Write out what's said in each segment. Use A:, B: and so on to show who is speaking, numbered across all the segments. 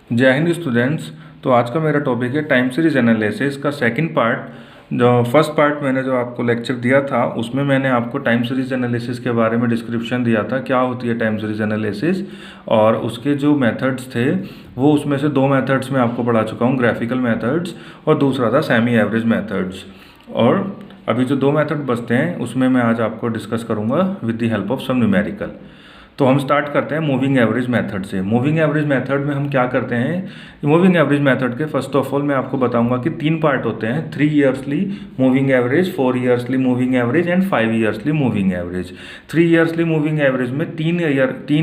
A: जय हिंद स्टूडेंट्स। तो आज का मेरा टॉपिक है टाइम सीरीज एनालिसिस का सेकंड पार्ट। जो फर्स्ट पार्ट मैंने जो आपको लेक्चर दिया था उसमें मैंने आपको टाइम सीरीज एनालिसिस के बारे में डिस्क्रिप्शन दिया था, क्या होती है टाइम सीरीज एनालिसिस, और उसके जो मेथड्स थे वो उसमें से दो मेथड्स मैं आपको पढ़ा चुका हूँ, ग्राफिकल मेथड्स और दूसरा था सेमी एवरेज मेथड्स। और अभी जो दो मेथड बचते हैं उसमें मैं आज आपको डिस्कस करूँगा with the help of some numerical. तो हम स्टार्ट करते हैं मूविंग एवरेज मेथड से। मूविंग एवरेज मेथड में हम क्या करते हैं, मूविंग एवरेज मेथड के फर्स्ट ऑफ ऑल मैं आपको बताऊंगा कि तीन पार्ट होते हैं, 3 ईयर्सली मूविंग एवरेज, 4 ईयर्सली मूविंग एवरेज एंड 5 ईयर्सली मूविंग एवरेज। 3 ईयर्सली मूविंग एवरेज में 3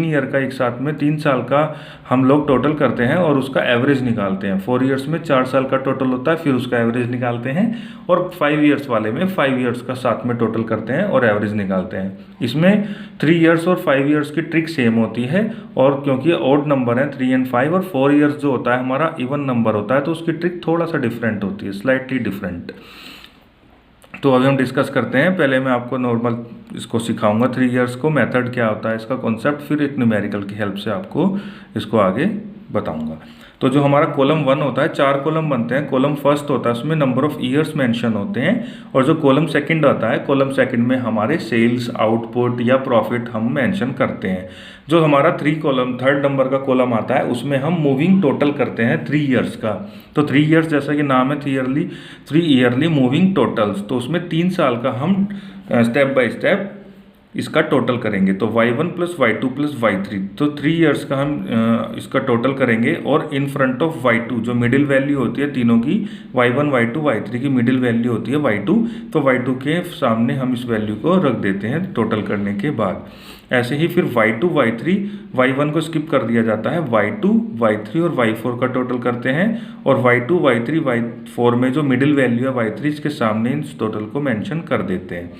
A: ईयर का एक साथ में 3 साल का हम लोग टोटल करते हैं और उसका एवरेज निकालते हैं। 4 ईयर्स में 4 साल का टोटल होता है, फिर उसका एवरेज निकालते हैं, और 5 ईयर्स वाले में 5 ईयर्स का साथ में टोटल करते हैं और एवरेज निकालते हैं। इसमें 3 ईयर्स और 5 ईयर्स की ट्रिक सेम होती है, और क्योंकि ऑड नंबर है 3 एंड 5, और 4 ईयर्स जो होता है हमारा इवन नंबर होता है, तो उसकी ट्रिक थोड़ा सा डिफरेंट होती है, स्लाइटली डिफरेंट। तो अभी हम डिस्कस करते हैं। पहले मैं आपको नॉर्मल इसको सिखाऊंगा 3 ईयर्स को, मेथड क्या होता है इसका कॉन्सेप्ट, फिर एक न्यूमेरिकल की हेल्प से आपको इसको आगे बताऊंगा। तो जो हमारा कॉलम 1 होता है, 4 कॉलम बनते हैं। कॉलम फर्स्ट होता है उसमें नंबर ऑफ ईयर्स मेंशन होते हैं, और जो कॉलम सेकंड आता है, कॉलम सेकंड में हमारे सेल्स, आउटपुट या प्रॉफिट हम मेंशन करते हैं। जो हमारा थर्ड नंबर का कॉलम आता है उसमें हम मूविंग टोटल करते हैं 3 ईयर्स का। तो 3 ईयर्स जैसा कि नाम है, 3 ईयरली मूविंग टोटल्स, तो उसमें 3 साल का हम स्टेप बाय स्टेप इसका टोटल करेंगे। तो y1 plus y2 plus y3, तो 3 ईयर्स का हम इसका टोटल करेंगे, और इन फ्रंट ऑफ y2 जो मिडिल वैल्यू होती है तीनों की, y1 y2 y3 की मिडिल वैल्यू होती है y2, तो y2 के सामने हम इस वैल्यू को रख देते हैं टोटल करने के बाद। ऐसे ही फिर y2 y3, y1 को स्किप कर दिया जाता है, y2 y3 और y4 का टोटल करते हैं, और y2 y3 y4 में जो मिडिल वैल्यू है y3 इसके सामने इस टोटल को मेंशन कर देते हैं।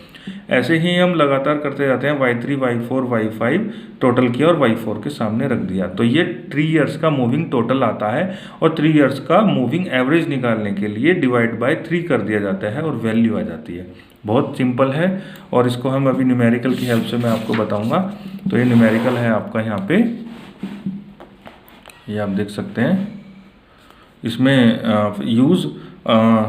A: ऐसे ही हम लगातार करते जाते हैं, y3 y4 y5 टोटल किया और y4 के सामने रख दिया। तो ये 3 ईयर्स का मूविंग टोटल आता है, और 3 ईयर्स का मूविंग एवरेज निकालने के लिए डिवाइड बाय 3 कर दिया जाता है और वैल्यू आ जाती है। बहुत सिंपल है, और इसको हम अभी न्यूमेरिकल की हेल्प से मैं आपको बताऊंगा। तो ये न्यूमेरिकल है आपका यहाँ पे, ये आप देख सकते हैं। इसमें यूज़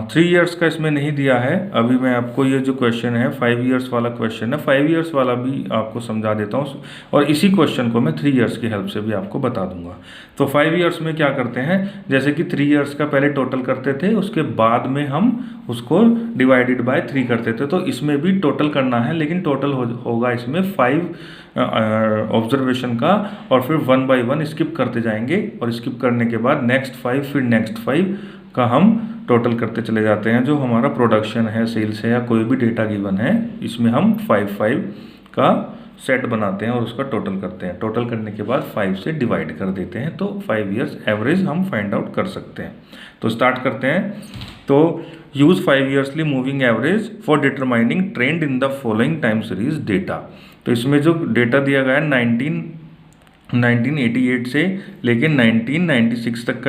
A: 3 ईयर्स का इसमें नहीं दिया है। अभी मैं आपको ये जो क्वेश्चन है 5 ईयर्स वाला क्वेश्चन है, 5 ईयर्स वाला भी आपको समझा देता हूँ, और इसी क्वेश्चन को मैं 3 ईयर्स की हेल्प से भी आपको बता दूंगा। तो 5 ईयर्स में क्या करते हैं, जैसे कि 3 ईयर्स का पहले टोटल करते थे, उसके बाद में हम उसको डिवाइडेड बाय 3 करते थे। तो इसमें भी टोटल करना है, लेकिन टोटल होगा इसमें 5 ऑब्जर्वेशन का, और फिर 1 बाय 1 स्किप करते जाएंगे, और स्किप करने के बाद नेक्स्ट 5, फिर नेक्स्ट 5 का हम टोटल करते चले जाते हैं। जो हमारा प्रोडक्शन है, सेल्स है, या कोई भी डेटा गिवन है, इसमें हम 5 का सेट बनाते हैं और उसका टोटल करते हैं। टोटल करने के बाद 5 से डिवाइड कर देते हैं, तो 5 ईयर्स एवरेज हम फाइंड आउट कर सकते हैं। तो स्टार्ट करते हैं। तो यूज 5 ईयर्सली moving average for determining trend in the following time series data. तो इसमें जो डेटा दिया गया है 1988 से लेकिन 1996 तक का